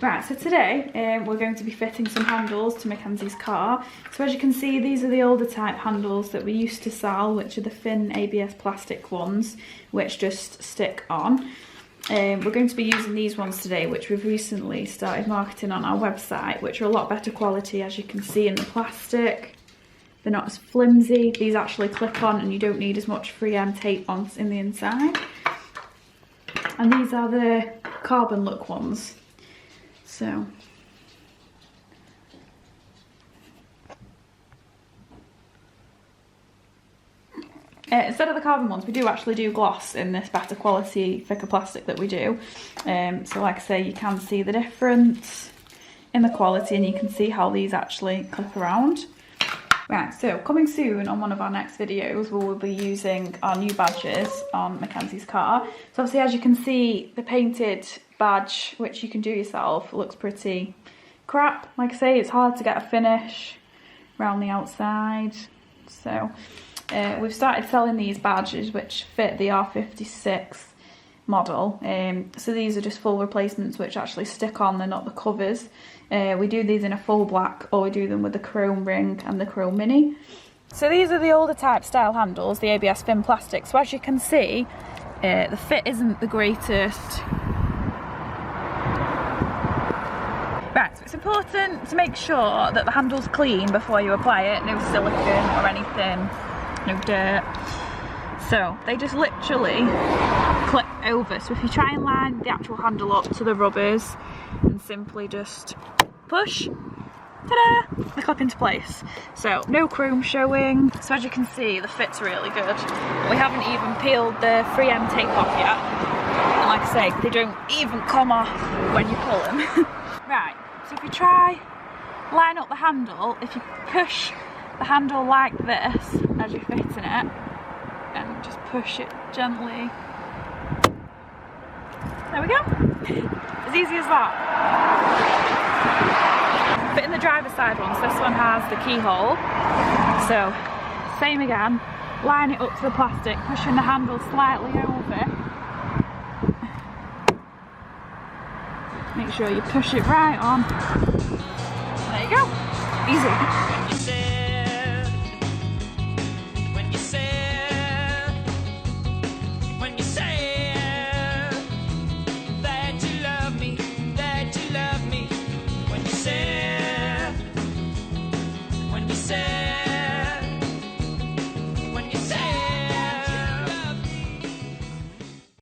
Right, so today we're going to be fitting some handles to Mackenzie's car. So as you can see, these are the older type handles that we used to sell, which are the thin ABS plastic ones, which just stick on. We're going to be using these ones today, which we've recently started marketing on our website, which are a lot better quality, as you can see in the plastic. They're not as flimsy. These actually clip on and you don't need as much 3M tape on in the inside. And these are the carbon look ones. So instead of the carbon ones, we do actually do gloss in this better quality, thicker plastic that we do. So like I say, you can see the difference in the quality and you can see how these actually clip around. Right, so coming soon on one of our next videos, we will be using our new badges on Mackenzie's car. So obviously, as you can see, the painted badge, which you can do yourself, looks pretty crap. Like I say, it's hard to get a finish around the outside. So we've started selling these badges which fit the R56 model. So these are just full replacements which actually stick on, they're not the covers. We do these in a full black, or we do them with the chrome ring and the chrome mini. So these are the older type style handles, the ABS thin plastic. So as you can see, the fit isn't the greatest. Right, so it's important to make sure that the handle's clean before you apply it, no silicone or anything, no dirt. So they just literally clip over. So if you try and line the actual handle up to the rubbers and simply just push, ta-da, they clip into place. So no chrome showing. So as you can see, the fit's really good. We haven't even peeled the 3M tape off yet. And like I say, they don't even come off when you pull them. Right, so if you try line up the handle, if you push the handle like this as you're fitting it, and just push it gently. There we go. As easy as that. But in the driver's side ones, this one has the keyhole. So, same again. Line it up to the plastic, pushing the handle slightly over. Make sure you push it right on. There you go. Easy.